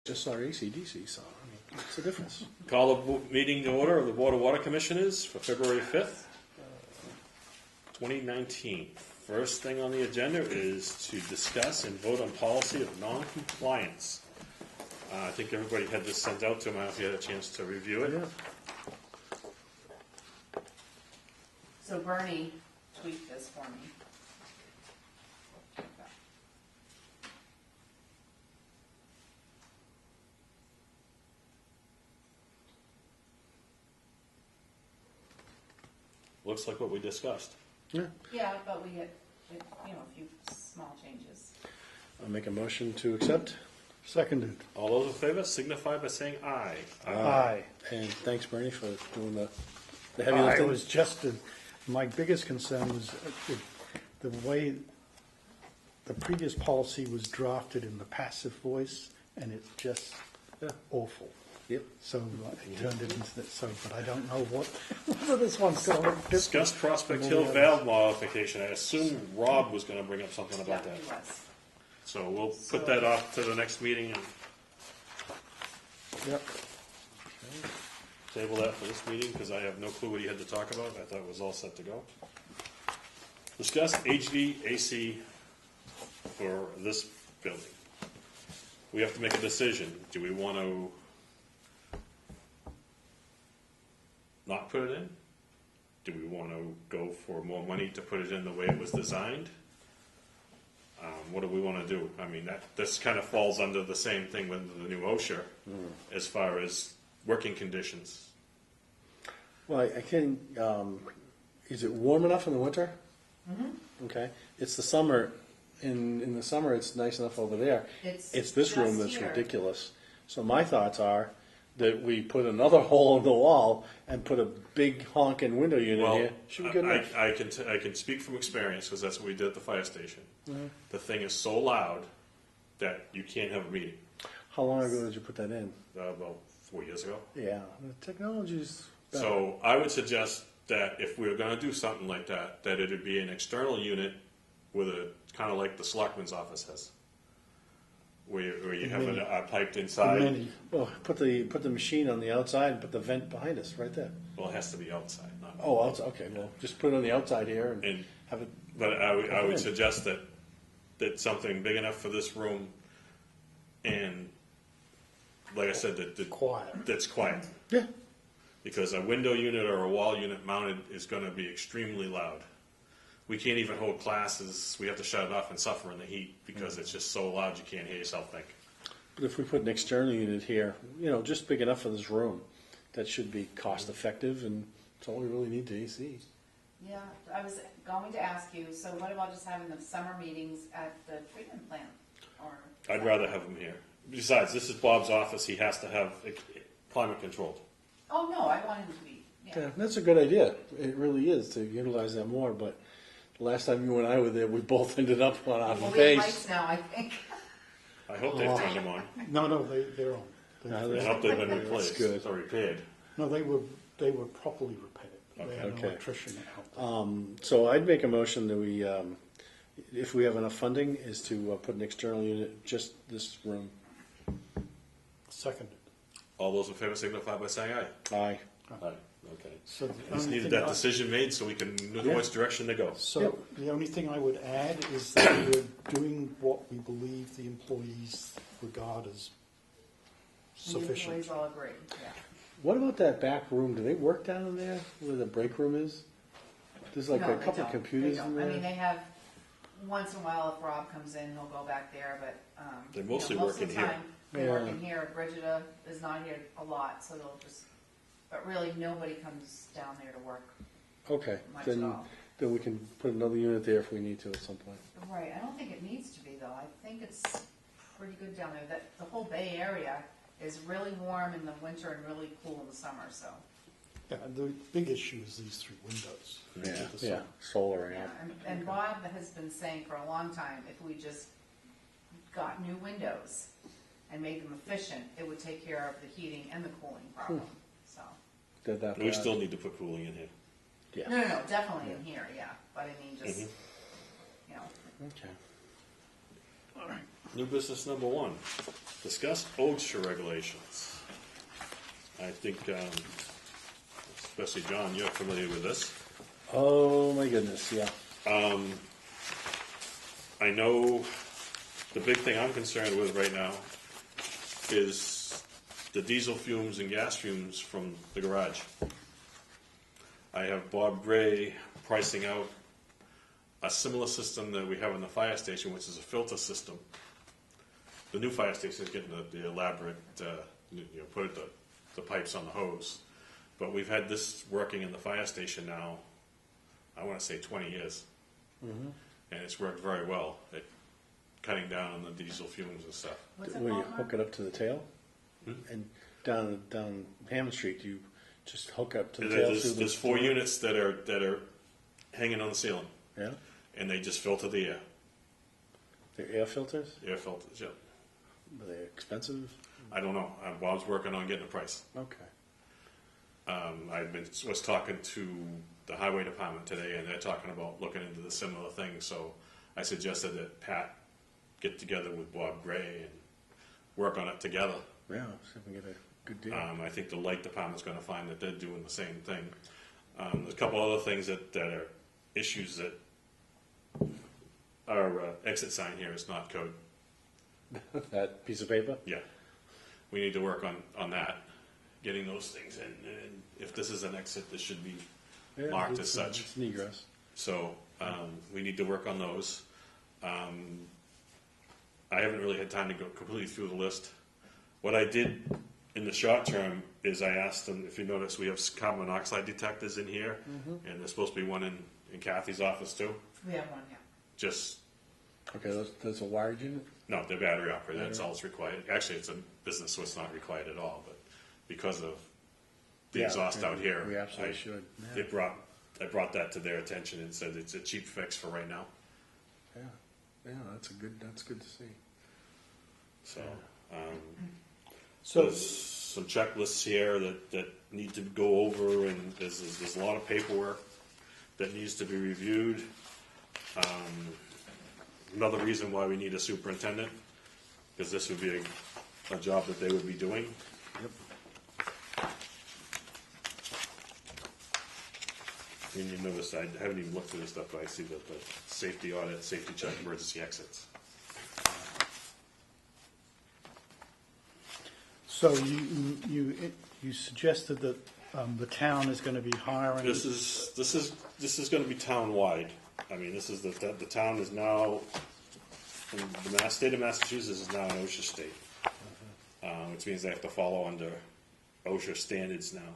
Just our AC/DC, so I mean, what's the difference? Call the meeting to order of the Board of Water Commissioners for February 5th, 2019. First thing on the agenda is to discuss and vote on policy of non-compliance. I think everybody had this sent out to them. I don't know if you had a chance to review it. Yeah. So Bernie tweaked this for me. Looks like what we discussed. Yeah. Yeah, but we had, a few small changes. I'll make a motion to accept. Seconded. All those in favor signify by saying aye. Aye. And thanks, Bernie, for doing the heavy It lifting. was just, my biggest concern was the way the previous policy was drafted in the passive voice, and it's just awful. Yep. So I turned it into that, but I don't know whether this one's going to look different. Discuss Prospect Hill valve modification. I assume Rob was going to bring up something about Yeah, that. he was. So we'll put that off to the next meeting and Yep. table that for this meeting because I have no clue what he had to talk about. I thought it was all set to go. Discuss HVAC for this building. We have to make a decision. Do we want to not put it in? Do we want to go for more money to put it in the way it was designed? What do we want to do? I mean, this kind of falls under the same thing with the new OSHA as far as working conditions. Well, I can. Is it warm enough in the winter? Mm-hmm. Okay. It's the summer. In the summer, it's nice enough over there. It's this room just that's here. ridiculous. So my thoughts are that we put another hole in the wall and put a big honking window unit here. Should be good enough. I can speak from experience because that's what we did at the fire station. The thing is so loud that you can't have a meeting. How long ago did you put that in? About 4 years ago. Yeah, the technology's better. So I would suggest that if we were going to do something like that, that it would be an external unit with a kind of like the selectman's office has, where you have a piped inside. Many. Well, put the machine on the outside and put the vent behind us right there. Well, it has to be outside, not. Oh, outside. Okay, well, just put it on the outside here and And have it. but I would suggest that something big enough for this room, and like I said, Quiet. that's quiet. Yeah. Because a window unit or a wall unit mounted is going to be extremely loud. We can't even hold classes. We have to shut it off and suffer in the heat because it's just so loud you can't hear yourself think. But if we put an external unit here, just big enough for this room, that should be cost effective, and that's all we really need to AC. Yeah, I was going to ask you, so what about just having the summer meetings at the treatment plant? Or I'd rather have him here. Besides, this is Bob's office. He has to have it climate controlled. Oh, no, I want him to be, Yeah, that's a good idea. It really is to utilize that more. But the last time you and I were there, we both ended up on our Well, we have base. lights now, I think. I hope they've turned them on. No, they're on. I hope they've been replaced good. or repaired. No, they were properly repaired. They had an Okay. electrician out. So I'd make a motion that we, if we have enough funding, is to put an external unit just this room. Seconded. All those in favor signify by saying aye. Aye. Aye. Okay. So the I just only needed thing that decision made so we can know which direction to go. So the only thing I would add is that we're doing what we believe the employees regard as The sufficient. employees all agree, yeah. What about that back room? Do they work down in there where the break room is? There's like No, a they couple of don't. computers They in don't. there. I mean, they have, once in a while, if Rob comes in, he'll go back there, but, They mostly most work of the in here. time, they work Yeah. in here. Brigida is not here a lot, so they'll just, but really, nobody comes down there to work Okay, much at all. then we can put another unit there if we need to at some point. Right, I don't think it needs to be, though. I think it's pretty good down there. That, the whole Bay Area is really warm in the winter and really cool in the summer, so. Yeah, the big issue is these three windows. To the Yeah, sun. solar, Yeah, yeah. and Bob has been saying for a long time, if we just got new windows and made them efficient, it would take care of the heating and the cooling problem, so. Did that We bad. still need to put cooling in here. Yeah. No, definitely in here, yeah, but I mean, just, Mhm. Okay. New business number 1. Discuss OSHA regulations. I think, especially John, you're familiar with this. Oh my goodness, yeah. I know the big thing I'm concerned with right now is the diesel fumes and gas fumes from the garage. I have Bob Gray pricing out a similar system that we have in the fire station, which is a filter system. The new fire station is getting the elaborate, put the pipes on the hose. But we've had this working in the fire station now, I want to say 20 years. Mm-hmm. And it's worked very well at cutting down on the diesel fumes and stuff. What's it Where you called, hook it up to the tail, and down Hammond Street, you just hook up to the tail. There's 4 units that are hanging on the ceiling, Yeah, and they just filter the air. they're air filters. Air filters, yeah. Are they expensive? I don't know. Bob's working on getting a price. Okay. Was talking to the highway department today, and they're talking about looking into the similar thing. So I suggested that Pat get together with Bob Gray and work on it together. Yeah, see if we can get a good deal. I think the light department's going to find that they're doing the same thing. There's a couple other things that are issues that our exit sign here is not code. That piece of paper. Yeah, we need to work on that, getting those things in. And if this is an exit, this should be marked as such. It's an egress. So we need to work on those. I haven't really had time to go completely through the list. What I did in the short term is I asked them, if you notice, we have carbon monoxide detectors in here, and there's supposed to be one in Kathy's office too. We have one, yeah. Just, Okay, there's a wired unit. no, they're battery operated, that's all that's required. Actually, it's a business, so it's not required at all, but because of the Yeah, exhaust out here, we absolutely should. Yeah. I brought that to their attention and said it's a cheap fix for right now. Yeah, yeah, that's good to see. So, So, there's some checklists here that need to go over, and there's a lot of paperwork that needs to be reviewed. Another reason why we need a superintendent, because this would be a job that they would be doing. Yep. And you notice I haven't even looked through this stuff, but I see that the safety audit, safety check, emergency exits. so you suggested that the town is going to be hiring. This is going to be town-wide. I mean, this is the town is now, the state of Massachusetts is now an OSHA state, which means they have to follow under OSHA standards now.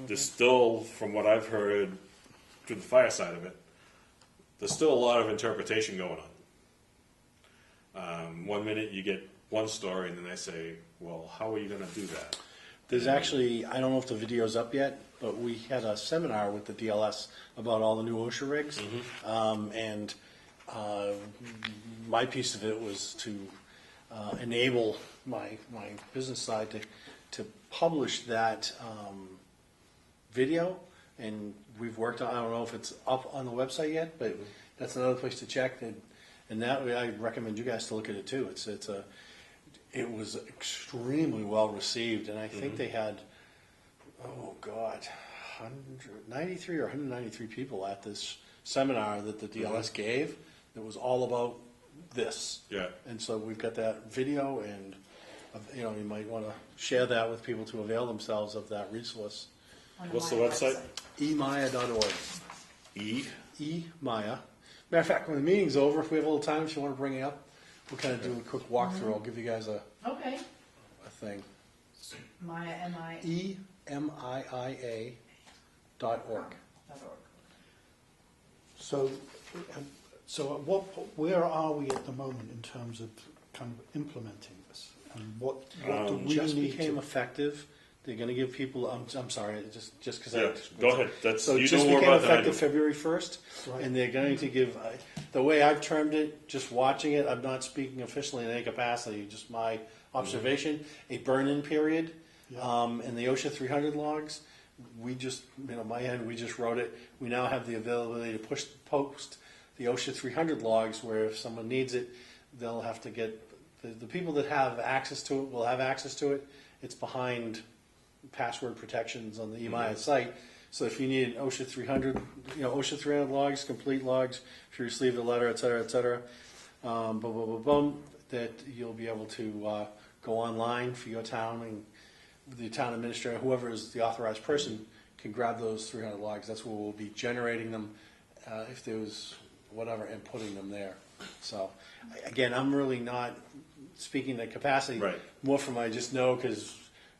There's still, from what I've heard through the fire side of it, there's still a lot of interpretation going on. One minute you get one story, and then they say, well, how are you going to do that? There's actually, I don't know if the video's up yet, but we had a seminar with the DLS about all the new OSHA rigs. And my piece of it was to enable my business side to publish that video. And we've worked on, I don't know if it's up on the website yet, but that's another place to check. And that way I recommend you guys to look at it too. It was extremely well received, and I think they had, 93 or 193 people at this seminar that the DLS gave. That was all about this. Yeah. And so we've got that video, and you might want to share that with people to avail themselves of that resource. On What's my the website? emaya.org. E? Emaya. Matter of fact, when the meeting's over, if we have a little time, if you want to bring it up, we'll kind of do a quick walkthrough. I'll give you guys a Okay. thing. Maya, M-I. EMIA.org. So where are we at the moment in terms of kind of implementing this? And what do we Just need became to? effective. They're going to give people. I'm sorry, just because. Yeah, go ahead. So You it know just more became about that than I do. effective February 1st, Right. and they're going to give. The way I've termed it, just watching it, I'm not speaking officially in any capacity. Just my observation. A burn-in period, Yeah. and the OSHA 300 logs. We just, my end, we just wrote it. We now have the availability to post the OSHA 300 logs, where if someone needs it, they'll have to get the people that have access to it will have access to it. It's behind password protections on the EMI site. So if you need an OSHA 300, OSHA 300 logs, complete logs, if you received a letter, et cetera, boom, boom, boom, boom, that you'll be able to go online for your town, and the town administrator, whoever is the authorized person, can grab those 300 logs. That's where we'll be generating them, if there was whatever, and putting them there. So, again, I'm really not speaking to capacity. Right. More from I just know because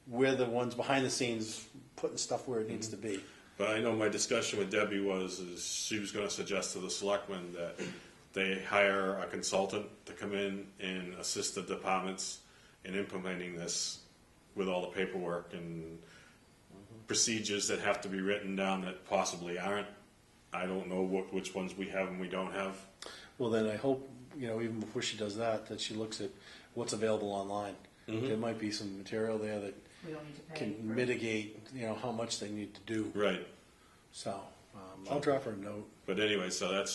we're the ones behind the scenes putting stuff where it needs to be. But I know my discussion with Debbie is she was going to suggest to the selectmen that they hire a consultant to come in and assist the departments in implementing this with all the paperwork and procedures that have to be written down that possibly aren't. I don't know which ones we have and we don't have. Well, then I hope, even before she does that she looks at what's available online. There might be some material there that We don't need to pay. can mitigate, how much they need to do. Right. So, I'll drop her a note. But anyway, so that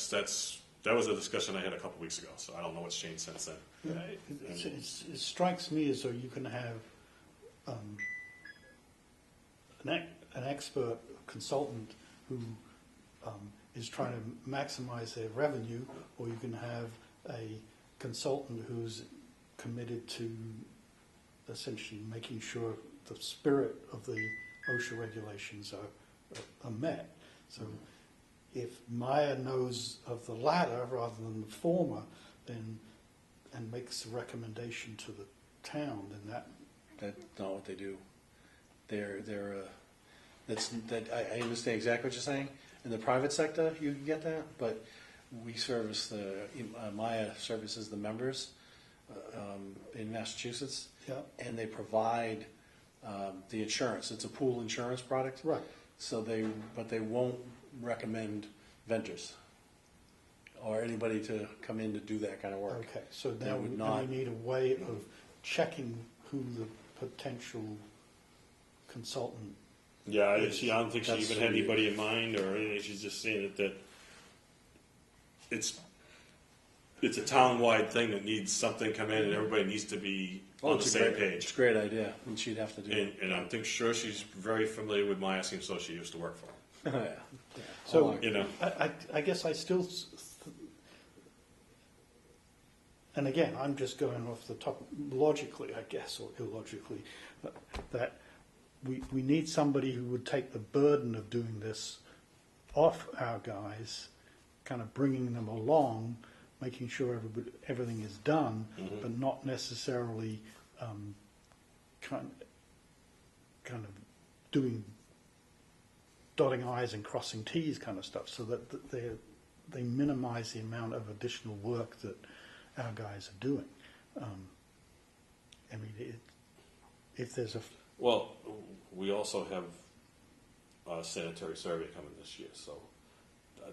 was a discussion I had a couple weeks ago, so I don't know what's changed since then. It strikes me as though you can have an expert consultant who is trying to maximize their revenue, or you can have a consultant who's committed to essentially making sure the spirit of the OSHA regulations are met. So if Maya knows of the latter rather than the former, then and makes a recommendation to the town, then That's not what they do. I understand exactly what you're saying. In the private sector, you can get that, but we service Maya services the members in Massachusetts, yeah, and they provide the insurance. It's a pool insurance product, right. so but they won't recommend vendors or anybody to come in to do that kind of work. Okay, so They now would now not- we need a way of checking who the potential consultant. Yeah, I don't think she That's even had weird. anybody in mind or anything. She's just saying that it's a town-wide thing that needs something come in and everybody needs to be on the it's a same great, page. It's a great idea, and she'd have to do it. And I'm sure she's very familiar with Maya, seems so she used to work for them. Yeah. So You know. I guess I still, and again, I'm just going off the top, logically, I guess, or illogically, that we need somebody who would take the burden of doing this off our guys, kind of bringing them along, making sure everything is done, but not necessarily kind of doing dotting I's and crossing T's kind of stuff, so that they minimize the amount of additional work that our guys are doing. I mean, if there's a Well, we also have a sanitary survey coming this year, so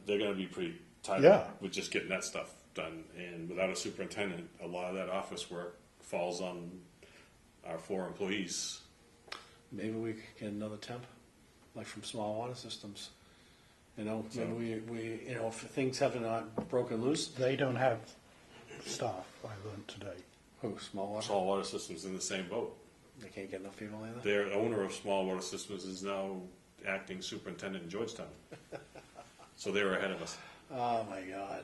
they're going to be pretty tight Yeah. with just getting that stuff done. And without a superintendent, a lot of that office work falls on our 4 employees. Maybe we could get another temp, like from small water systems. Maybe we if things have not broken loose. they don't have staff, I learned today. Oh, small water. Small water systems in the same boat. They can't get enough people either. Their owner of small water systems is now acting superintendent in Georgetown. So they were ahead of us. Oh my God.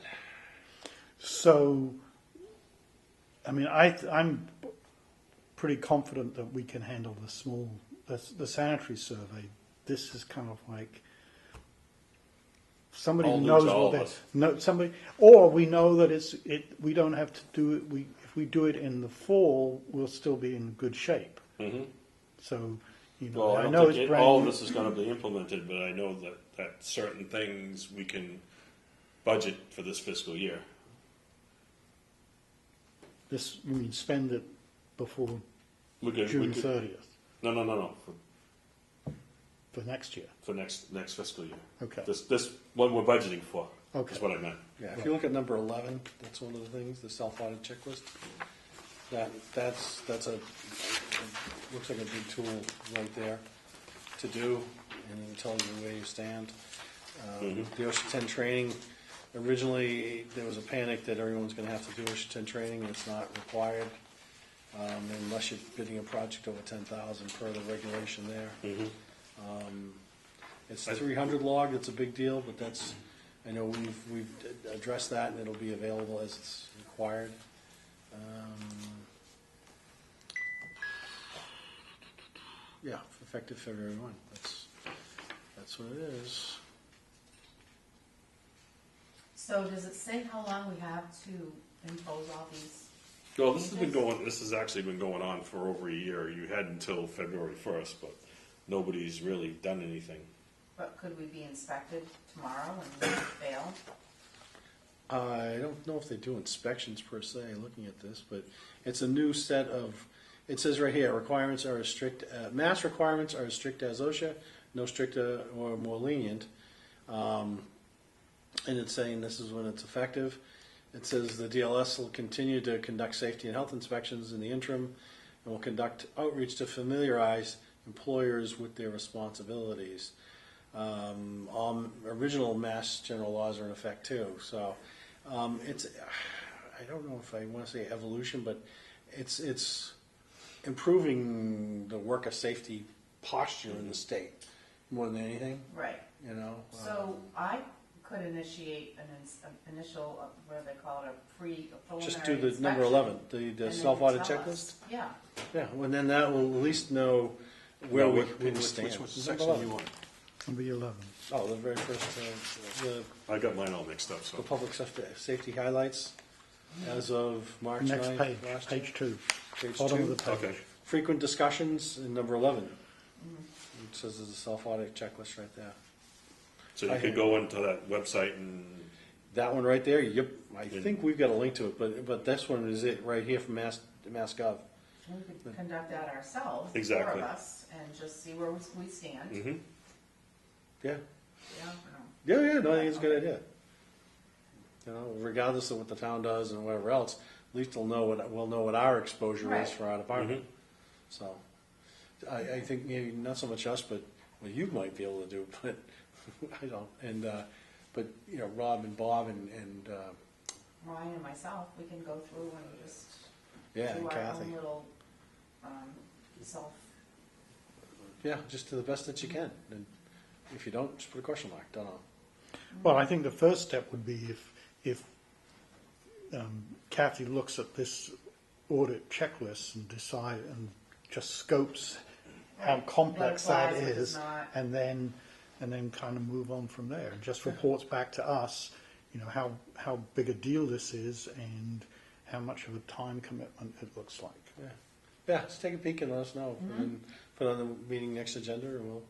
So, I mean, I'm pretty confident that we can handle the sanitary survey. This is kind of like somebody All who news knows to all what of us. somebody, or we know that we don't have to do it. If we do it in the fall, we'll still be in good shape. Mm-hmm. So, Well, I don't know think it's brand all of new. this is going to be implemented, but I know that certain things we can budget for this fiscal year. This, you mean spend it before We could, June 30th No. for next year? For next fiscal year. Okay. This one we're budgeting for. Okay. Is what I meant. Yeah, if you look at number 11, that's one of the things, the self-audit checklist. That's looks like a big tool right there to do, and it tells you where you stand. The OSHA 10 training, originally there was a panic that everyone's going to have to do OSHA 10 training, and it's not required. unless you're bidding a project over 10,000 per the regulation there. It's 300 log, it's a big deal, but that's, I know we've addressed that, and it'll be available as it's required. Yeah, effective February 1. That's what it is. So does it say how long we have to impose all these? Well, this has actually been going on for over a year. You had until February 1st, but nobody's really done anything. But could we be inspected tomorrow and fail? I don't know if they do inspections per se, looking at this, but it's a new set of, it says right here, requirements are as strict, mass requirements are as strict as OSHA, no stricter or more lenient. And it's saying this is when it's effective. It says the DLS will continue to conduct safety and health inspections in the interim, and will conduct outreach to familiarize employers with their responsibilities. All original Mass general laws are in effect too. So it's, I don't know if I want to say evolution, but it's improving the worker safety posture in the state more than anything. Right. You know. So I could initiate an initial, what do they call it, a preliminary Just do the inspection, number 11, the and then self-audit tell checklist. us. Yeah. Yeah, well, then that will at least know where Now, we which stand. section Number you 11. want? Number 11. Oh, the very first, I got mine all mixed up, the so. public safety highlights as of March 9th. Next page, last year. page 2. Page Bottom 2. of the page. Okay. Frequent discussions in number 11. It says there's a self-audit checklist right there. So you could go into that website and, That one right there, yep, I think we've got a link to it, but this one is it right here from MassGov. We could conduct that ourselves, Exactly. four of us, and just see where we stand. mhm. Yeah, Yeah, I know. yeah, no, I think it's a good idea. You know, regardless of what the town does and whatever else, at least we'll know what our exposure Right. is for our department. So, I think maybe not so much us, but well, you might be able to do, but I don't. And but you know, Rob and Bob and Ryan and myself, we can go through and just yeah, do and our Kathy. own little self. Yeah, just to the best that you can. And if you don't, just put a question mark. Don't know. Well, I think the first step would be if Kathy looks at this audit checklist and just scopes how Right. complex What that applies, what does is, not. and then kind of move on from there. And just reports back to us, you know, how big a deal this is and how much of a time commitment it looks like. Yeah, yeah. Just take a peek and let us know, and then put it on the meeting next agenda, and we'll,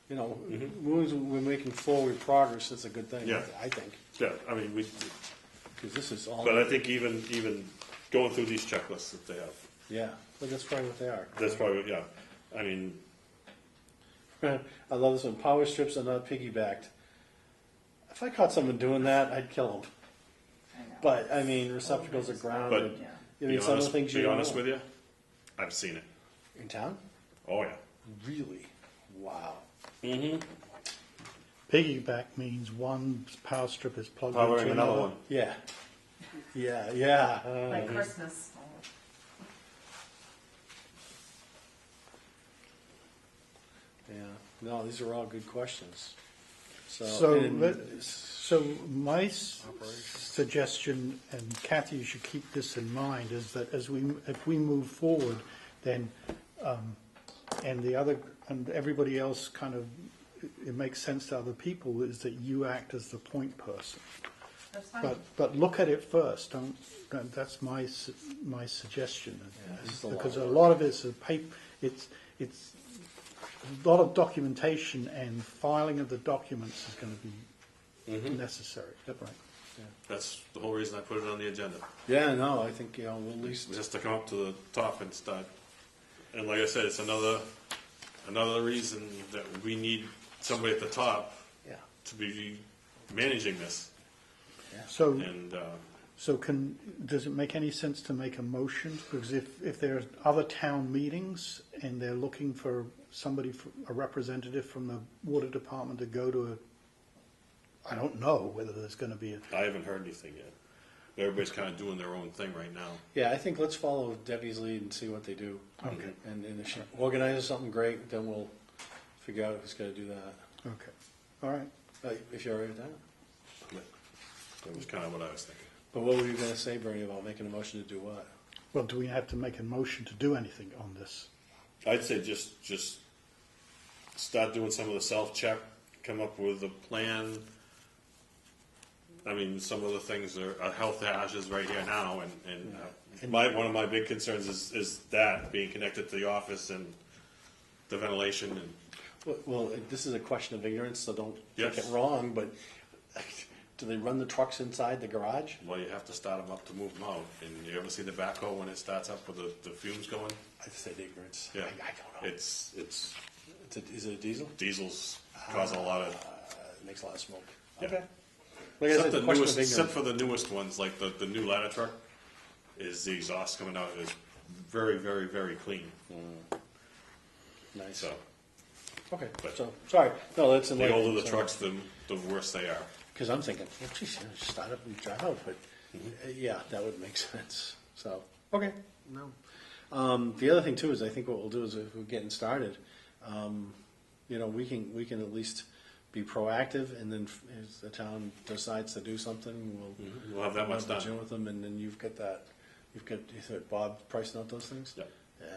you know, we're making forward progress. It's a good thing. Yeah. I think, Yeah, I mean, because this is all. but I think even going through these checklists that they have, Yeah, but that's probably what they are. that's probably, yeah. I mean, I love this one. Power strips are not piggybacked. If I caught someone doing that, I'd kill them. I know. But I mean, receptacles are grounded. Yeah. I mean, some of the things you be don't honest know. with you, I've seen it. In town? Oh, yeah. Really? Wow. Piggyback means one power strip is plugged Powering into another another. one. Yeah. Yeah. Like Christmas. Yeah. No, these are all good questions. So, and- so my suggestion, and Kathy, you should keep this in mind, is that if we move forward, then and everybody else kind of, it makes sense to other people, is that you act as the point person. That's fine. But look at it first. That's my suggestion. Yeah, this is a Because lot a of lot of it's a paper. It's a lot of documentation, and filing of the documents is going to be necessary. Right. That's the whole reason I put it on the agenda, Yeah, no, I think, you know, we'll at least, just to come up to the top and start. And like I said, it's another reason that we need somebody at the top yeah. to be managing this. So, And does it make any sense to make a motion? Because if there are other town meetings and they're looking for a representative from the water department to go to I don't know whether there's going to be I haven't heard anything yet. everybody's kind of doing their own thing right now. Yeah, I think let's follow Debbie's lead and see what they do. Okay. And if she organizes something great, then we'll figure out who's gonna do that. Okay, all right. If you're all right with that. That was kind of what I was thinking. But what were you gonna say, Bernie, about making a motion to do what? Well, do we have to make a motion to do anything on this? I'd say just start doing some of the self-check, come up with a plan. I mean, some of the things are health hazards right here now, and one of my big concerns is that being connected to the office and the ventilation and Well, this is a question of ignorance, so don't take Yes. it wrong, but do they run the trucks inside the garage? well, you have to start them up to move them out. And you ever see the backhoe when it starts up with the fumes going? I said ignorance. Yeah, I don't know. It's Is it a diesel? diesels causing a lot of. It makes a lot of smoke. Yeah. Okay. Like I said, Except the the question newest, of except ignorance. for the newest ones, like the new ladder truck, is the exhaust coming out is very, very, very clean. Nice. So Okay, but- so, sorry. No, that's the enlightening. older the trucks, the worse they are. Because I'm thinking, well, geez, just start up and drive out, but yeah, that would make sense. So, okay, no. The other thing too is I think what we'll do is if we're getting started, we can at least be proactive, and then if the town decides to do something, We'll have that much we'll done. with them, and then you said Bob pricing out those things. Yeah. Yeah,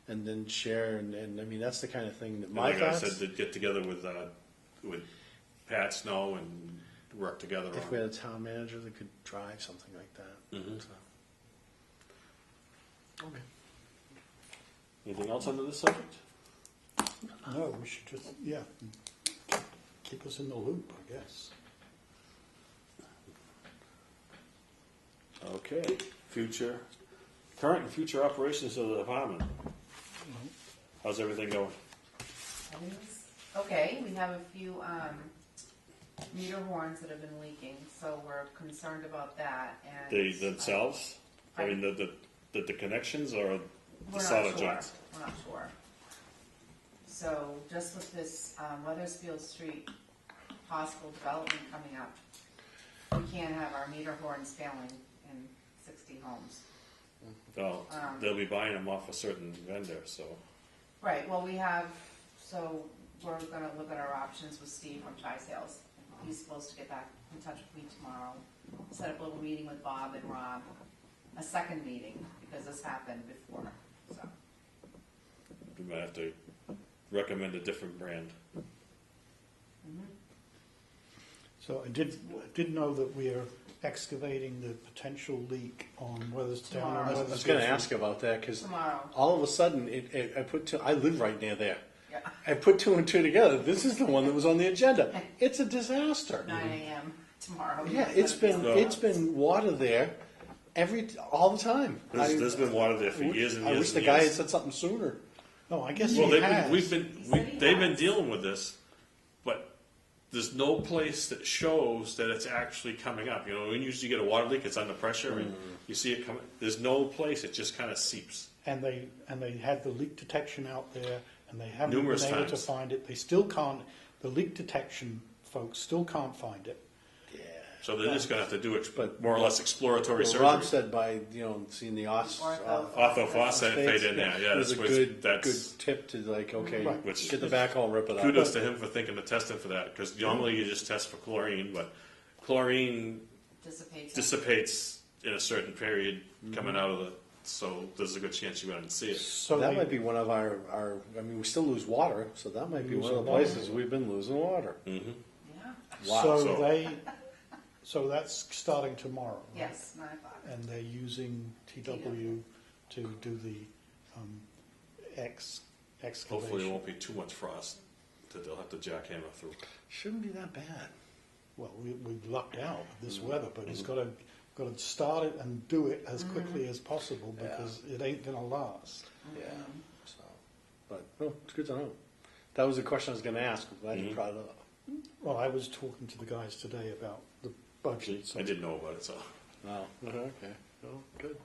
and then share, and I mean that's the kind of thing that And my like I thoughts. said, to get together with Pat Snow and work together If we on. had a town manager that could drive something like that. Mhm. So. Okay. Anything else under this subject? No, we should just, keep us in the loop, I guess. Okay. Current and future operations of the department. How's everything going? Okay, we have a few meter horns that have been leaking, so we're concerned about that. And They themselves? I mean, the connections or the we're solder not sure. joints? We're not sure. So just with this Weathersfield Street possible development coming up, we can't have our meter horns failing in 60 homes. Well, they'll be buying them off a certain vendor, so. Right, well, so we're gonna look at our options with Steve from Tri-Sales. He's supposed to get back in touch with me tomorrow, set up a little meeting with Bob and Rob, a second meeting, because this happened before, so. We might have to recommend a different brand. So I did know that we are excavating the potential leak on Weatherspoon. Tomorrow. I was going to ask about that because Tomorrow. all of a sudden, I live right near there. Yeah, I put two and two together. This is the one that was on the agenda. It's a disaster. 9 a.m. tomorrow. Yeah, it's been water there all the time. There's been water there for years and years. I wish the and guy had years. said something sooner. Oh, I guess Well, he has. they've been dealing with this, but there's no place that shows that it's actually coming up. You know, when you usually get a water leak, it's under pressure and you see it coming. There's no place; it just kind of seeps. And they had the leak detection out there, and they haven't Numerous been able to times. find it. They still can't. The leak detection folks still can't find it. So they're just going to have to do But- more or less exploratory Well, surgery. Rob said by seeing the Orthophosphate in there, yeah, it was that's a good that's tip to okay, Right. Which- get the backhoe and rip it out. kudos to him for thinking of testing for that, because normally you just test for chlorine, but chlorine Dissipates. dissipates in a certain period coming out of the. So there's a good chance you wouldn't see it. So that they- might be one of our. I mean, we still lose water, so that might be one of the Losing water. places we've been losing water. Yeah, Wow. So that's starting tomorrow. Right? yes, 9 o'clock. And they're using TW to do the excavation. Hopefully, it won't be too much frost that they'll have to jackhammer through. Shouldn't be that bad. Well, we lucked out with this weather, but he's got to start it and do it as quickly as possible because it ain't going to last. Yeah. So, but it's good to know. That was the question I was going to ask. I'm glad you brought it up. Well, I was talking to the guys today about the budget. So I didn't know about it, so. Oh, okay. Oh, good.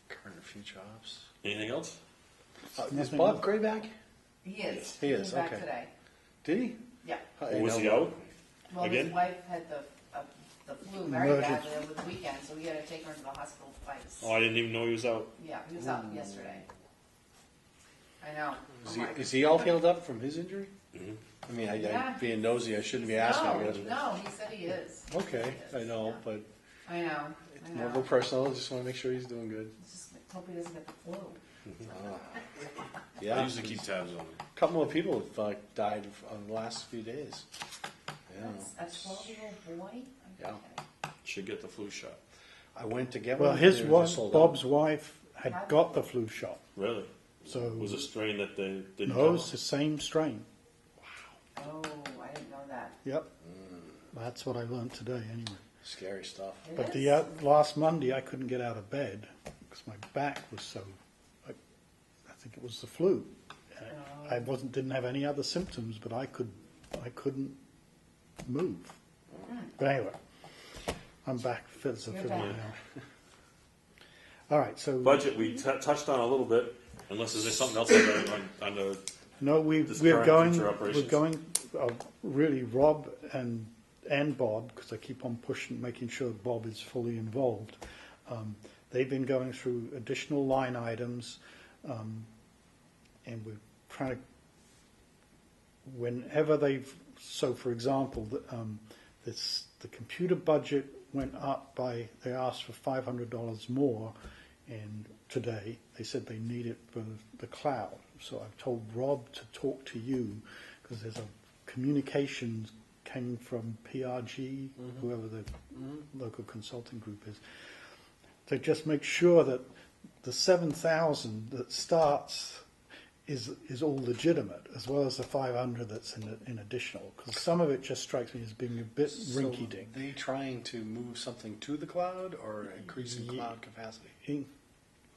Current and future ops. Anything else? Is Nothing Bob else. Gray back? He is. He is, He's back okay. today. Did he? Yeah. Was he out? Well, Again? his wife had the flu very Emergency. badly over the weekend, so we had to take her to the hospital twice. Oh, I didn't even know he was out. Yeah, he was out yesterday. I know. Is I'm like, is he all healed up from his injury? Mhm. I mean, Yeah. being nosy, I shouldn't be asking. I guess. No, he said he is. Okay, He is, I know, yeah. but I know, it's I more of know. a personal. I just want to make sure he's doing good. Just hope he doesn't get the flu. Yeah, I usually keep tabs on him. a couple more people have died in the last few days. Yeah. That's a 12-year-old boy? Yeah. Okay. Should get the flu shot. I went to get Well, one. his they were wife, just sold Bob's out. wife, had got the flu shot. Really? So Was a strain that they didn't no, it's cover? the same strain. Oh, I didn't know that. Yep. That's what I learned today, anyway. Scary stuff. It But is? the last Monday, I couldn't get out of bed because my back was so. I think it was the flu. I didn't have any other symptoms, but I couldn't move. But anyway, I'm back fit as a You're fiddle back. now. All right, so Budget we touched on a little bit, unless there's something else on the. no, This we're current going. future We're operations. going. Really, Rob and Bob, because I keep on pushing, making sure Bob is fully involved. They've been going through additional line items, and we're trying to. Whenever they've, so for example, the computer budget went up by. They asked for $500 more, and today they said they need it for the cloud. So I've told Rob to talk to you because there's a communications came from PRG, whoever the local consulting group is, to just make sure that the 7,000 that starts is all legitimate, as well as the 500 that's in additional. Because some of it just strikes me as being a bit rinky-dink. Are they trying to move something to the cloud or increasing Ye- cloud capacity?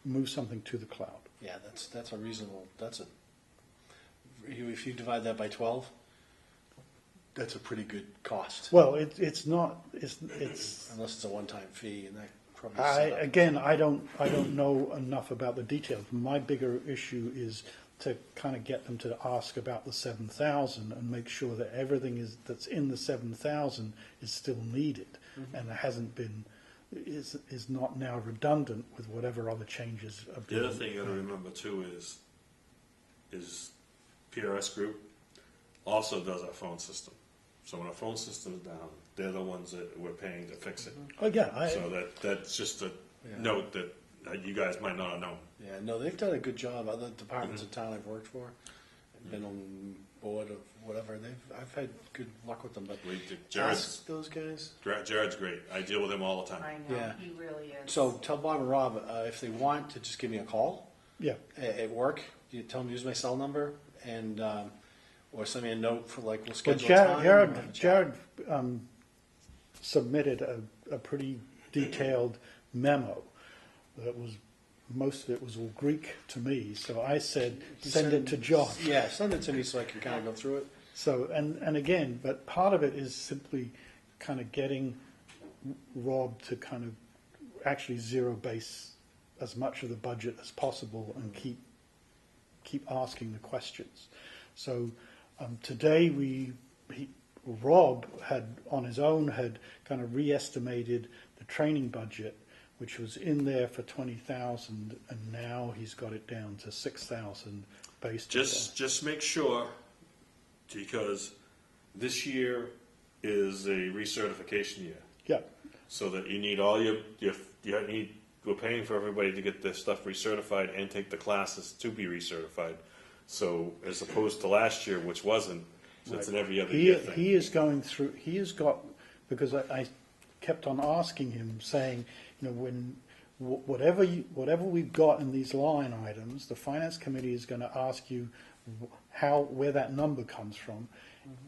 Move something to the cloud. Yeah, that's a reasonable. If you divide that by 12, that's a pretty good cost. Well, it's not. It's. Unless it's a one-time fee, and that probably. I don't know enough about the details. My bigger issue is to kind of get them to ask about the 7,000 and make sure that everything that's in the 7,000 is still needed and it hasn't been is not now redundant with whatever other changes are being. The other thing you got to remember too is PRS Group also does our phone system. So when our phone system is down, they're the ones that we're paying to fix it. Oh yeah, So that's just a note that you guys might not have known. Yeah, no, they've done a good job. Other departments in town I've worked for, been on board of whatever. I've had good luck with them. But Jared's ask those guys. great. I deal with him all the time. I know, Yeah. he really is. So tell Bob and Rob if they want to just give me a call yeah. at work. You tell them to use my cell number and or send me a note for we'll Well, schedule a time. Jared submitted a pretty detailed memo that was. Most of it was all Greek to me, so I said, send it to John. Yeah, send it to me so I can kind of go through it. So, and again, but part of it is simply kind of getting Rob to kind of actually zero base as much of the budget as possible and keep asking the questions. So today Rob had on his own had kind of re-estimated the training budget, which was in there for 20,000, and now he's got it down to 6,000 based. Just make sure, because this year is a recertification year, Yeah, so that you need all we're paying for everybody to get their stuff recertified and take the classes to be recertified. So as opposed to last year, which wasn't, so it's an every other year thing. he is going through. He has got, because I kept on asking him, saying, whatever we've got in these line items, the finance committee is going to ask you where that number comes from,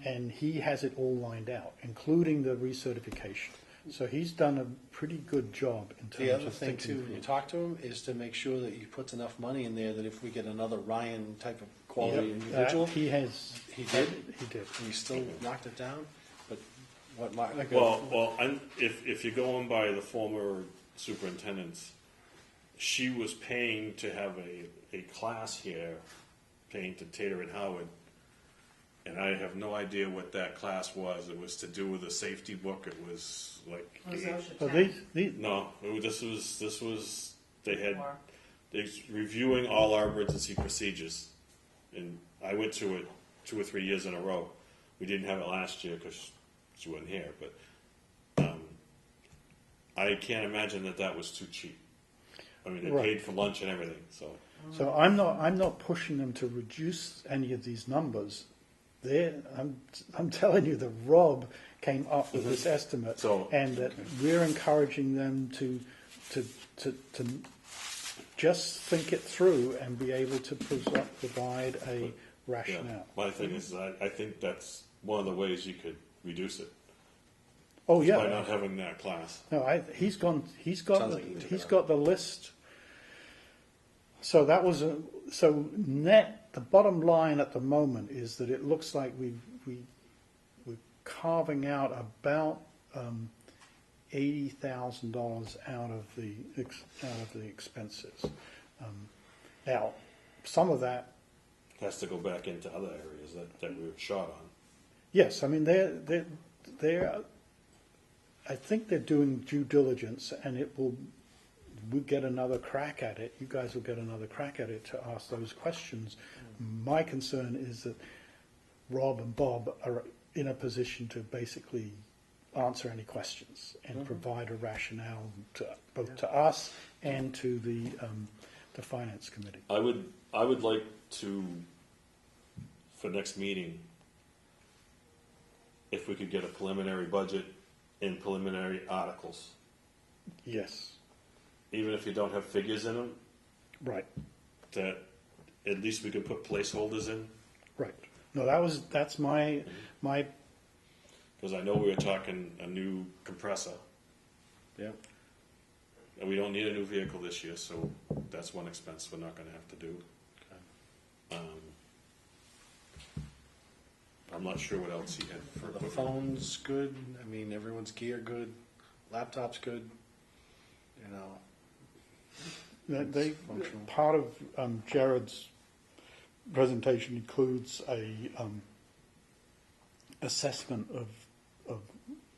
and he has it all lined out, including the recertification. So he's done a pretty good job in terms The other of thing thinking too, when you talk to him, is to make sure that he puts enough money in there that if we get another Ryan type of quality individual, he has. he did, He did. and he still knocked it down. But what If you're going by the former superintendents, she was paying to have a class here, paying to Tater and Howard, and I have no idea what that class was. It was to do with a safety book. It was like It was OSHA So 10. no, this was they had Or- they was reviewing all our emergency procedures, and I went through it 2 or 3 years in a row. We didn't have it last year because she wasn't here, but I can't imagine that was too cheap. I mean, they Right. paid for lunch and everything, so. So I'm not pushing them to reduce any of these numbers. I'm telling you that Rob came up with this estimate, So- and that we're encouraging them to just think it through and be able to provide a Yeah. rationale. My thing is, I think that's one of the ways you could reduce it Oh by yeah, not having that class. no, he's got Sounds like he took it out. the list. So that was so net. The bottom line at the moment is that it looks like we're carving out about $80,000 out of the expenses. Now, some of that, Has to go back into other areas that we were short on. yes, I mean they're I think they're doing due diligence, and we'll get another crack at it. You guys will get another crack at it to ask those questions. My concern is that Rob and Bob are in a position to basically answer any questions and provide a rationale to both to us and to the finance committee. I would like to, for next meeting, if we could get a preliminary budget and preliminary articles, Yes, even if you don't have figures in them, right, that at least we could put placeholders in. right. No, that's my Because I know we were talking a new compressor, Yeah. and we don't need a new vehicle this year, so that's one expense we're not going to have to do. I'm not sure what else he had for The equipment. phone's good. I mean, everyone's gear good. Laptop's good. You know, they functional. part of Jared's presentation includes a assessment of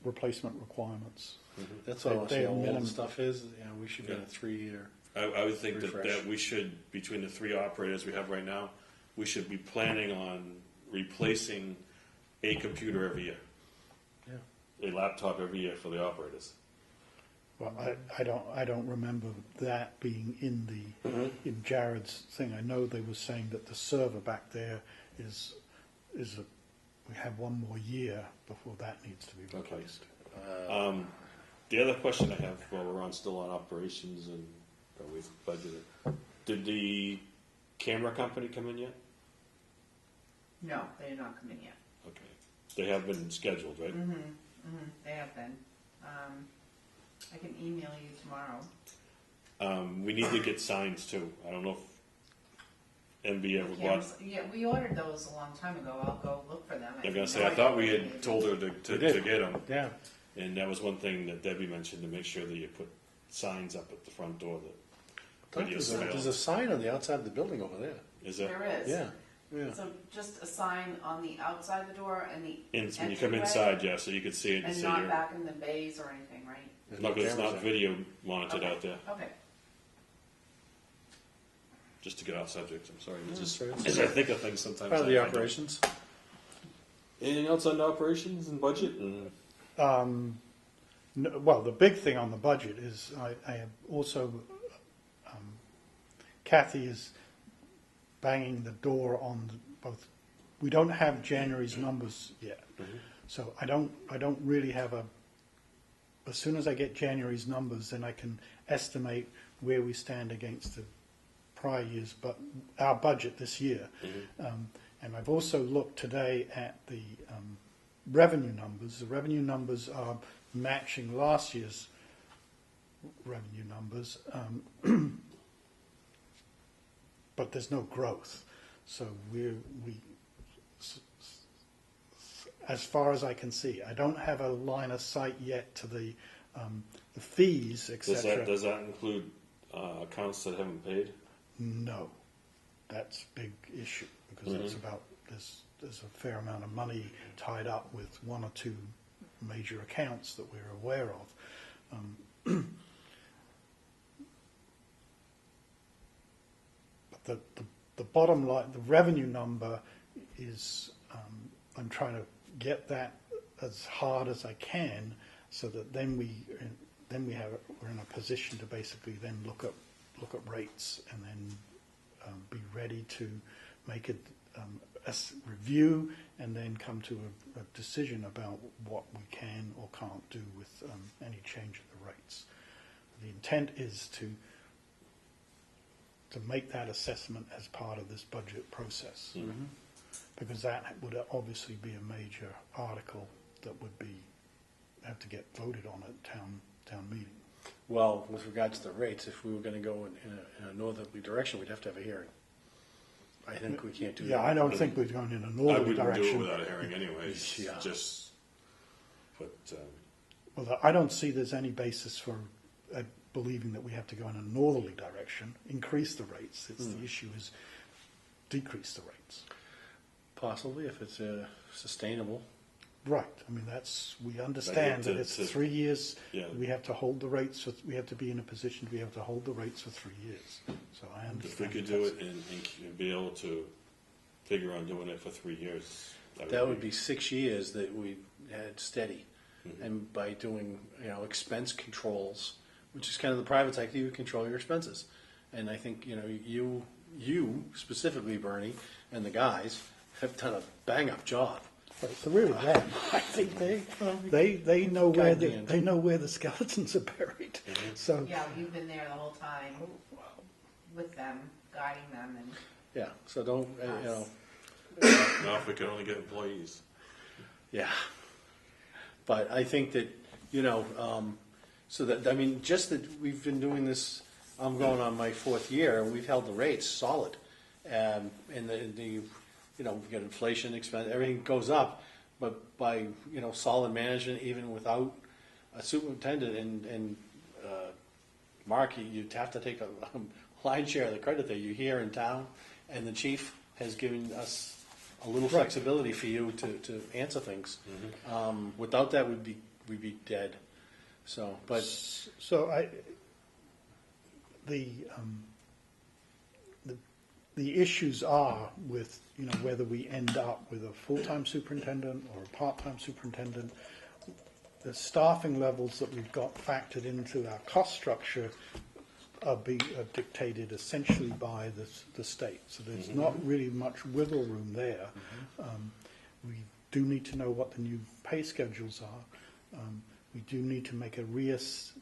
replacement requirements. That's what They the are minimum. old stuff is. Yeah, we should get a 3-year. I would think Refresh. that we should, between the 3 operators we have right now, we should be planning on replacing a computer every year, Yeah. a laptop every year for the operators. Well, I don't remember that being in in Jared's thing. I know they were saying that the server back there is we have one more year before that needs to be replaced. The other question I have, while we're still on operations and we've budgeted, did the camera company come in yet? No, they did not come in yet. Okay. They have been scheduled, right? They have been. I can email you tomorrow. We need to get signs too. I don't know if MB ever bought. Cameras- Yeah, we ordered those a long time ago. I'll go look for them. I'm have gonna no say, I idea thought we where they had need told them. her to We did. get them. Yeah. And that was one thing that Debbie mentioned, to make sure that you put signs up at the front door that There's a sign on the outside of the building over there. is that, There is. Yeah. Yeah. So just a sign on the outside the door and the when you come entryway, inside, yeah, so you can see it and and see not your, back in the bays or anything, right? There's no, because it's cameras not there. video monitored Okay. out there. Okay. Just to get off subject, I'm sorry. It's That's just, right. as I think of things sometimes. Part of the I don't. operations. Anything else on operations and budget? And Well, the big thing on the budget is I have also Kathy is banging the door on both. We don't have January's numbers yet, so I don't really have a. As soon as I get January's numbers, then I can estimate where we stand against the prior years, but our budget this year. And I've also looked today at the revenue numbers. The revenue numbers are matching last year's revenue numbers, but there's no growth. So as far as I can see, I don't have a line of sight yet to the fees, etc. does that include accounts that haven't paid? No, that's a big issue because it's about there's there's a fair amount of money tied up with one or two major accounts that we're aware of. But the bottom line, the revenue number is, I'm trying to get that as hard as I can, so that then we're in a position to basically then look at rates, and then be ready to make a review, and then come to a decision about what we can or can't do with any change of the rates. The intent is to make that assessment as part of this budget process, because that would obviously be a major article that would have to get voted on at town meeting. Well, with regards to the rates, if we were going to go in a northerly direction, we'd have to have a hearing. I think we can't do that. Yeah, I don't think we're going in a I northerly wouldn't do it direction. without a hearing anyways, Yeah. just, but, Well, I don't see there's any basis for believing that we have to go in a northerly direction, increase the rates. The issue is decrease the rates. Possibly, if it's sustainable. Right. I mean, we understand that it's 3 years. Yeah. We have to hold the rates. We have to be in a position to be able to hold the rates for 3 years. So I understand. if we could do it and be able to figure on doing it for 3 years. That would be 6 years that we had steady. And by doing, expense controls, which is kind of the private sector, you control your expenses. And I think, you specifically, Bernie, and the guys have done a bang-up job. Right, so really, them, I think they know where the skeletons are buried. So Yeah, you've been there the whole time with them, guiding them, and Yeah, so don't, Now, if we could only get employees. yeah. But I think that, so that, I mean, just that we've been doing this, I'm going on my 4th year, and we've held the rates solid. And we've got inflation, expense, everything goes up, but by, solid management, even without a superintendent, and Mark, you'd have to take a lion's share of the credit there. You're here in town, and the chief has given us a little flexibility for you to answer things. Without that, we'd be dead. So, but the issues are with whether we end up with a full-time superintendent or a part-time superintendent. The staffing levels that we've got factored into our cost structure are dictated essentially by the state. So there's not really much wiggle room there. We do need to know what the new pay schedules are. We do need to make a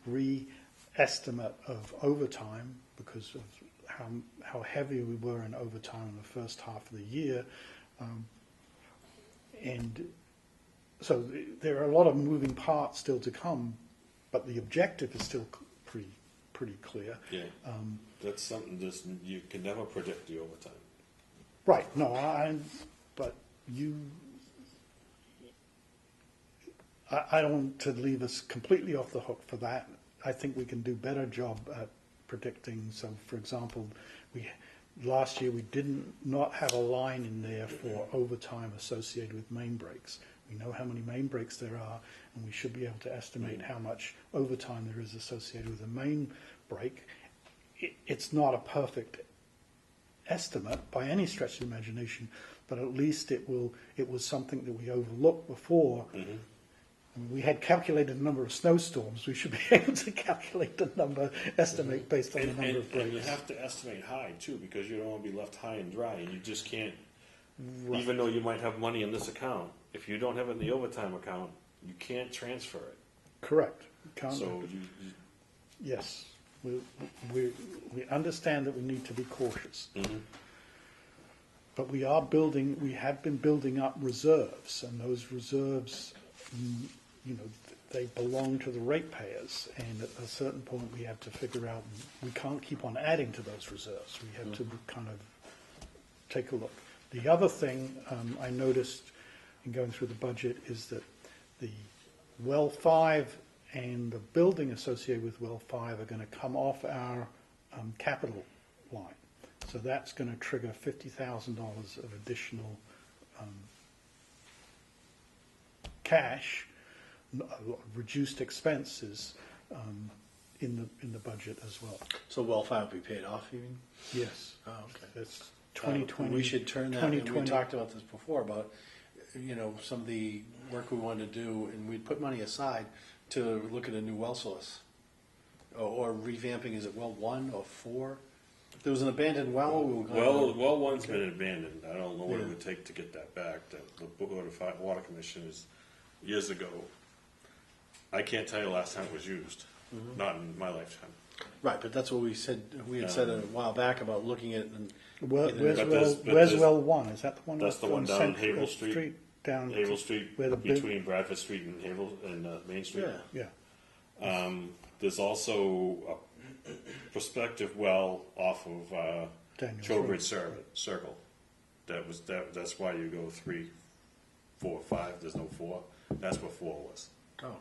re-estimate of overtime because of how heavy we were in overtime in the first half of the year. And so there are a lot of moving parts still to come, but the objective is still pretty clear. Yeah, that's something you can never predict the overtime. Right. No, but I don't want to leave us completely off the hook for that. I think we can do better job at predicting. So, for example, last year we did not have a line in there for overtime associated with main breaks. We know how many main breaks there are, and we should be able to estimate how much overtime there is associated with a main break. It's not a perfect estimate by any stretch of the imagination, but at least it was something that we overlooked before. I mean, we had calculated the number of snowstorms. We should be able to calculate the number, estimate based on the number of breaks. And you have to estimate high too, because you don't want to be left high and dry, and you just can't. Right. Even though you might have money in this account, if you don't have it in the overtime account, you can't transfer it. Correct. Can't so yes, we understand that we need to be cautious. But we have been building up reserves, and those reserves, they belong to the ratepayers, and at a certain point we have to figure out we can't keep on adding to those reserves. We have to kind of take a look. The other thing I noticed in going through the budget is that the Well 5 and the building associated with Well 5 are going to come off our capital line. So that's going to trigger $50,000 of additional cash, reduced expenses in the budget as well. So welfare will be paid off, you mean? Yes. Oh, okay. It's 2020. We should turn that, and we 2020. talked about this before, about, some of the work we wanted to do, and we'd put money aside to look at a new well source. Or revamping, is it well 1 or 4? If there was an abandoned well, we were going to. Well one's been abandoned. I don't know what it would take to get that back. The Board of Water Commissioners, years ago, I can't tell you the last time it was used. Not in my lifetime. Right, but that's what we said, we had said a while back about looking at, and Where's But Where's there's- well 1? Is that the one? That's the on one down Central Havel Street. Down Havel Street, where the big- between Bradford Street and Main Street. yeah. Yeah. There's also a prospective well off of Daniel's Trowbridge Road. Circle. That's why you go 3, 4, 5. There's no 4. That's where 4 was. Oh,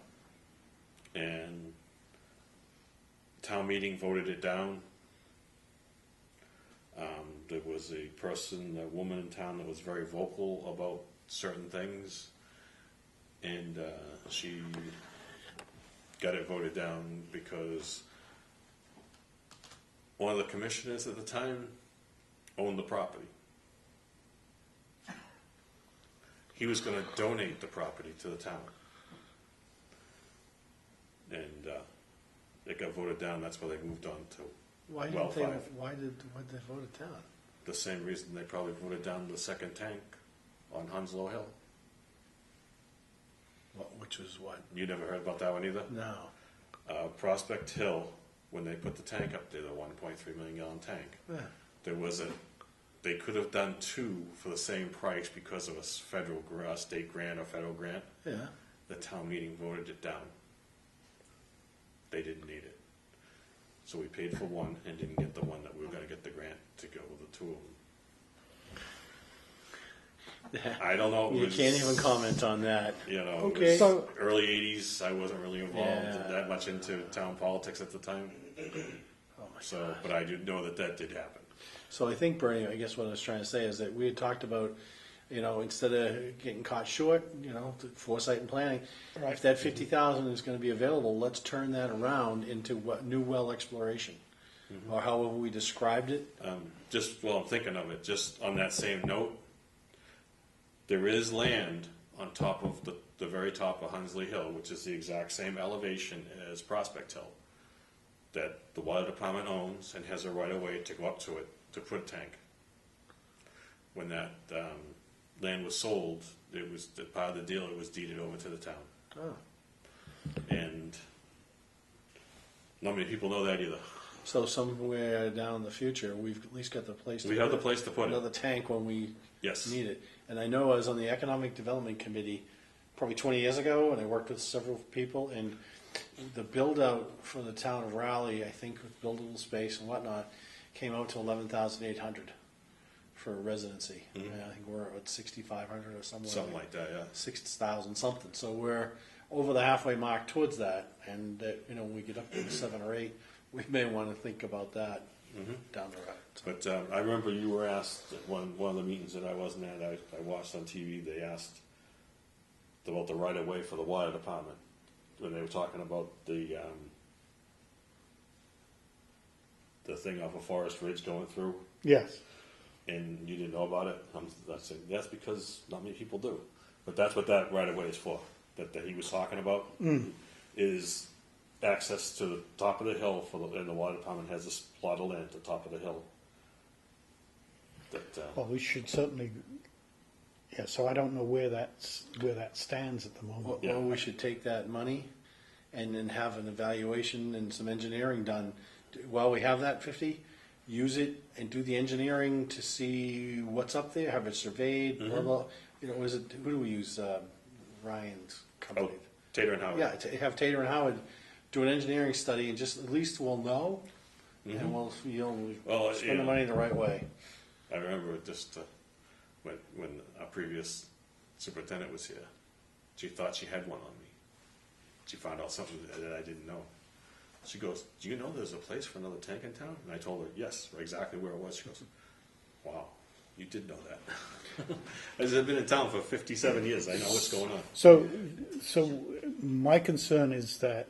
And town meeting voted it down. There was a woman in town that was very vocal about certain things, and she got it voted down because one of the commissioners at the time owned the property. He was going to donate the property to the town. And it got voted down. That's why they moved on to why well didn't they, 5. why did they vote it down? The same reason they probably voted down the second tank on Hounslow Hill. Which was what? You never heard about that one either? No. Prospect Hill, when they put the tank up there, the 1.3 million gallon tank, Yeah. they could have done 2 for the same price because of a state grant or federal grant. Yeah. The town meeting voted it down. They didn't need it. So we paid for 1 and didn't get the one that we were going to get the grant to go with the 2 of them. I don't know. It You was, can't even comment on that. You know, Okay. it was So- early 80s. I wasn't really involved Yeah. that much into town politics at the time. Oh my So, but I do know that did happen. So I think, Bernie, I guess what I was trying to say is that we had talked about, instead of getting caught short, the foresight and planning, Right. if that 50,000 is going to be available, let's turn that around into what new well exploration, or however we described it. Just while I'm thinking of it, just on that same note, there is land on top of the very top of Hunsley Hill, which is the exact same elevation as Prospect Hill, that the water department owns and has a right of way to go up to it to put a tank. When that land was sold, it was part of the deal. It was deeded over to the town, Oh. and not many people know that either. So somewhere down in the future, we've at least got the place to We have the place to put it. another tank when we Yes. need it. And I know I was on the Economic Development Committee probably 20 years ago, and I worked with several people, and the build-out for the town of Raleigh, I think with buildable space and whatnot, came out to 11,800 for residency. And I think we're at 6,500 or something. Something like that, yeah. 6,000 something. So we're over the halfway mark towards that, and when we get up to 7 or 8, we may want to think about that down the road. So, But I remember you were asked at one of the meetings that I wasn't at. I watched on TV. They asked about the right of way for the water department when they were talking about the thing off of Forest Ridge going through, Yes. and you didn't know about it. I said that's because not many people do. But that's what that right of way is for. That he was talking about is access to the top of the hill and the water department has this plot of land at the top of the hill. Well, we should certainly. Yeah. So I don't know where that stands at the moment. or we should take that money and then have an evaluation and some engineering done. While we have that 50, use it and do the engineering to see what's up there, have it surveyed, blah, blah. Who do we use? Ryan's company. Oh, Tater and Howard. Yeah, have Tater and Howard do an engineering study and just at least we'll know, and we'll Well, spend the money the right way. I remember just when our previous superintendent was here, she thought she had one on me. She found out something that I didn't know. She goes, "Do you know there's a place for another tank in town?" And I told her, "Yes, exactly where it was." She goes, "Wow." You did know that. As I've been in town for 57 years, I know what's going on. So my concern is that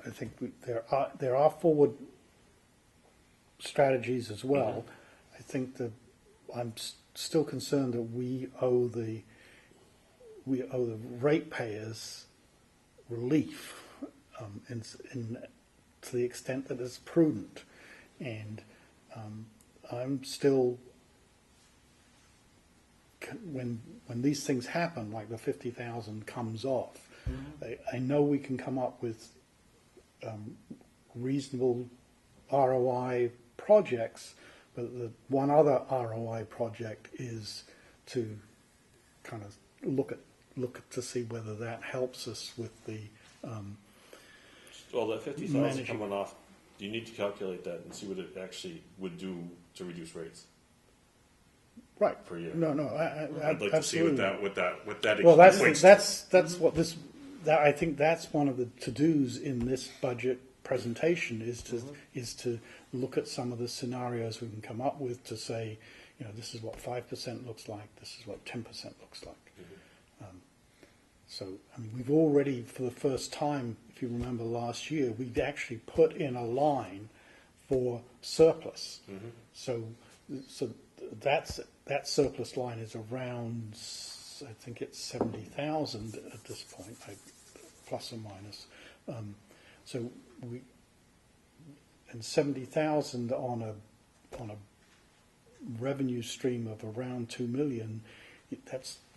I think there are forward strategies as well. I think that I'm still concerned that we owe the ratepayers relief to the extent that it's prudent, and I'm still when these things happen, like the 50,000 comes off. I know we can come up with reasonable ROI projects, but the one other ROI project is to kind of look to see whether that helps us with the Well, that 50,000 managing. coming off, you need to calculate that and see what it actually would do to reduce rates right per year. No, I'd like absolutely. to see what that Well, equates to. that's what this. That I think that's one of the to-dos in this budget presentation is to look at some of the scenarios we can come up with to say, this is what 5% looks like, this is what 10% looks like. So, I mean, we've already, for the first time, if you remember last year, we'd actually put in a line for surplus. So that surplus line is around, I think it's 70,000 at this point, plus or minus. So we, and 70,000 on a revenue stream of around 2 million,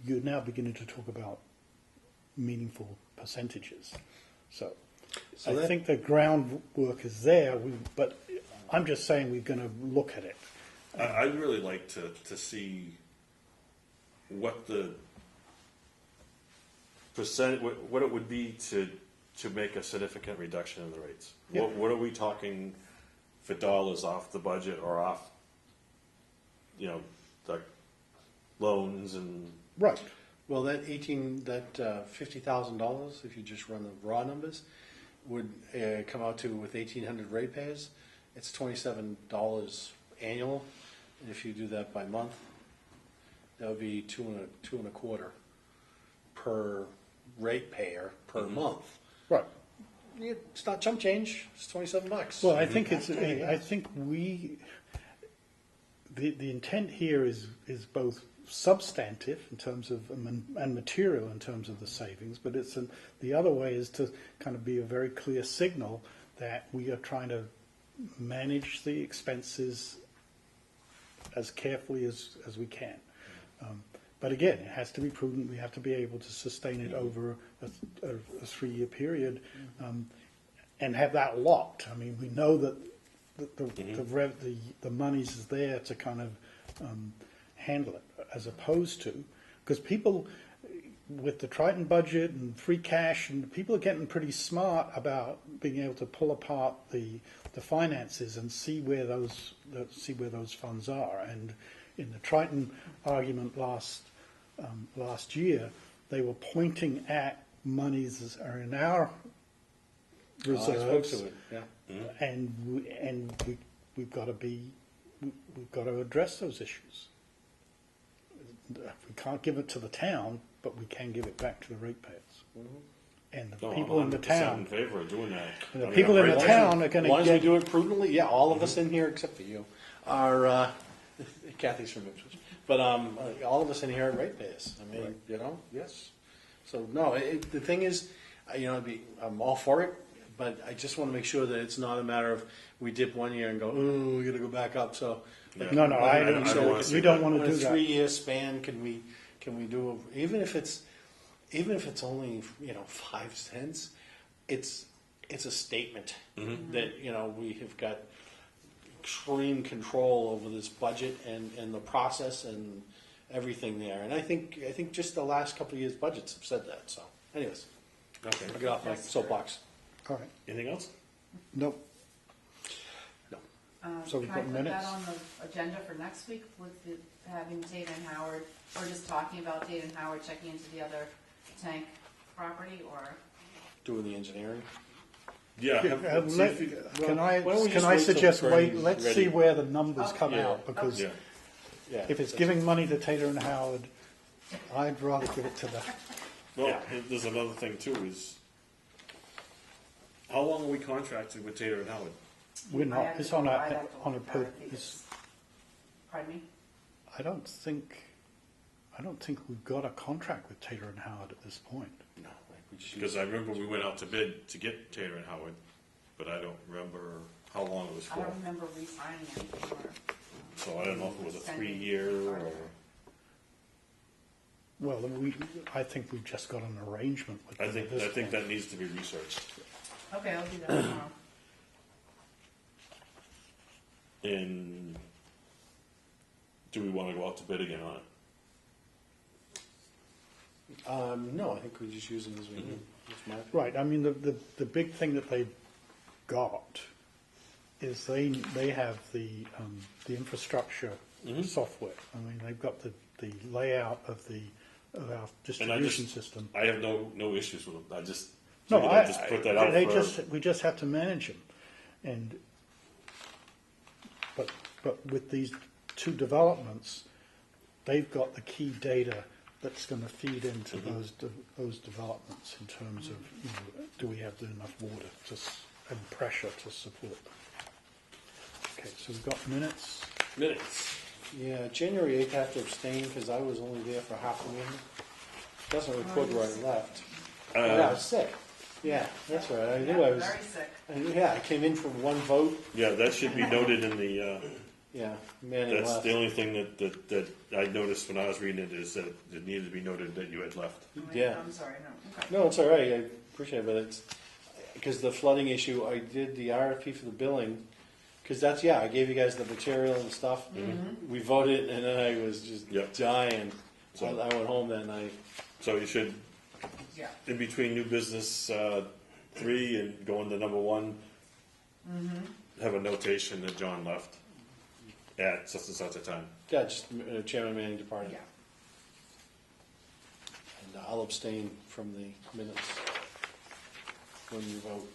you're now beginning to talk about meaningful percentages. So I think the groundwork is there, but I'm just saying we're going to look at it. I'd really like to see what the percent, what it would be to make a significant reduction in the rates. Yeah. What are we talking for dollars off the budget or off, the loans and Right. Well, that $50,000, if you just run the raw numbers, would come out to, with 1,800 ratepayers, it's $27 annual. And if you do that by month, that would be two and a quarter per ratepayer per month. Right. It's not chump change. It's $27. Well, I think the intent here is both substantive in terms of and material in terms of the savings, but the other way is to kind of be a very clear signal that we are trying to manage the expenses as carefully as we can. But again, it has to be prudent. We have to be able to sustain it over a 3-year period and have that locked. I mean, we know that the money's is there to kind of handle it, as opposed to, because people with the Triton budget and free cash, and people are getting pretty smart about being able to pull apart the finances and see where those funds are. And in the Triton argument last year, they were pointing at monies that are in our reserves, I spoke to it. Yeah. and we've got to address those issues. We can't give it to the town, but we can give it back to the ratepayers. And the people in the I'm town. in favor of doing that. The people in the town are going As long to as we get. do it prudently, yeah, all of us in here, except for you, are, Kathy's from Ipswich, but all of us in here are ratepayers. I mean, yes. So, no, the thing is, I'm all for it, but I just want to make sure that it's not a matter of we dip one year and go, we got to go back up. So, No, I don't wanna see we don't want on to a do that. 3-year span, can we do even if it's only 5 cents, it's a statement that we have got extreme control over this budget and the process and everything there. And I think just the last couple of years' budgets have said that. So, anyways, Okay. I'll get off my soapbox. All right. Anything else? Nope. No. So we've Can I got put minutes. that on the agenda for next week with having Data and Howard, or just talking about Data and Howard checking into the other tank property, or? Doing the engineering. Yeah. See if you- Can I why don't we just wait till suggest spring let's ready? see where the numbers come Yeah. out, because Yeah. Yeah. if it's giving money to Tater and Howard, I'd rather give it to the, Well, there's another thing too, is how long are we contracted with Tater and Howard? we're I'd not, have it's to on go- a, I'd have to on a, look at per- it because- it's, Pardon me? I don't think we've got a contract with Tater and Howard at this point. No, like we just Because I remember we went out to bid to get Tater and Howard, but I don't remember how long it was I for. don't remember re-signing anything or. So I don't know if it was a extending 3-year or. contract. Well, then I think we've just got an arrangement with them I at this think point. that needs to be researched. Okay, I'll do that tomorrow. And do we want to go out to bid again on it? No, I think we just use them as we need. That's my opinion. Right, I mean, the big thing that they've got is they have the infrastructure software. I mean, they've got the layout of our distribution system. I have no issues with them. I just No, figured I'd just put that out for. we just have to manage them, but with these two developments, they've got the key data that's going to feed into those developments in terms of, you know, do we have enough water and pressure to support them. Okay, so we've got minutes. Minutes. Yeah, January 8th I have to abstain because I was only there for half the meeting. Doesn't record where I left. Yeah, I was sick. Yeah, that's right. I knew I was. Very sick. Yeah, I came in from one vote. Yeah, that should be noted in the. Yeah, Manning That's left. the only thing that I noticed when I was reading it, is that it needed to be noted that you had left. Yeah. I'm sorry, no, okay. No, it's all right. I appreciate it, but it's because the flooding issue. I did the RFP for the billing because that's I gave you guys the material and stuff. We voted, and then I was just Yep. dying. So So- I went home that night. So you should, Yeah, in between new business 3 and going to number 1, have a notation that John left at such and such a time. Yeah, just Chairman Manning departed, yeah. and I'll abstain from the minutes when you vote.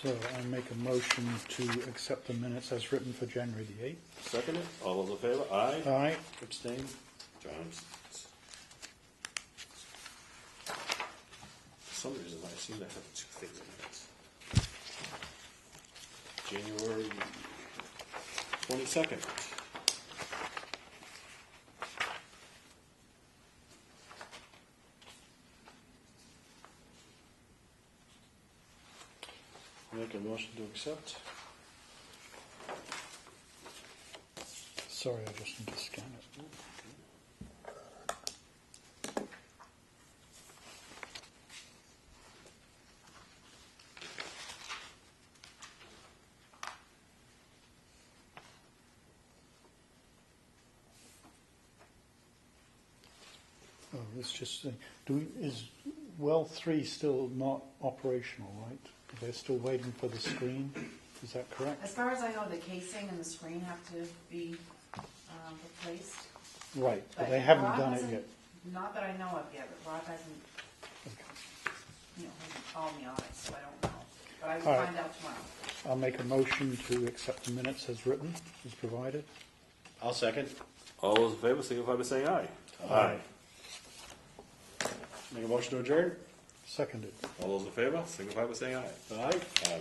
So I make a motion to accept the minutes as written for January the 8th. Second it. All those in favor? Aye. All right, Abstain. John's. For some reason, I seem to have 2 things in minutes. January 22nd. Make a motion to accept. sorry, I just need to scan it. Oh, it's just, is well 3 still not operational, right? They're still waiting for the screen, is that correct? As far as I know, the casing and the screen have to be replaced. Right, but they haven't Rob done it hasn't- yet. Not that I know of yet, but Rob hasn't, hasn't called me on it, so I don't know. But I will All right. find out tomorrow. I'll make a motion to accept the minutes as written, as provided. I'll second. All those in favor, signify by saying aye. Aye. Make a motion to adjourn? Seconded. All those in favor, signify by saying aye. Aye. Aye.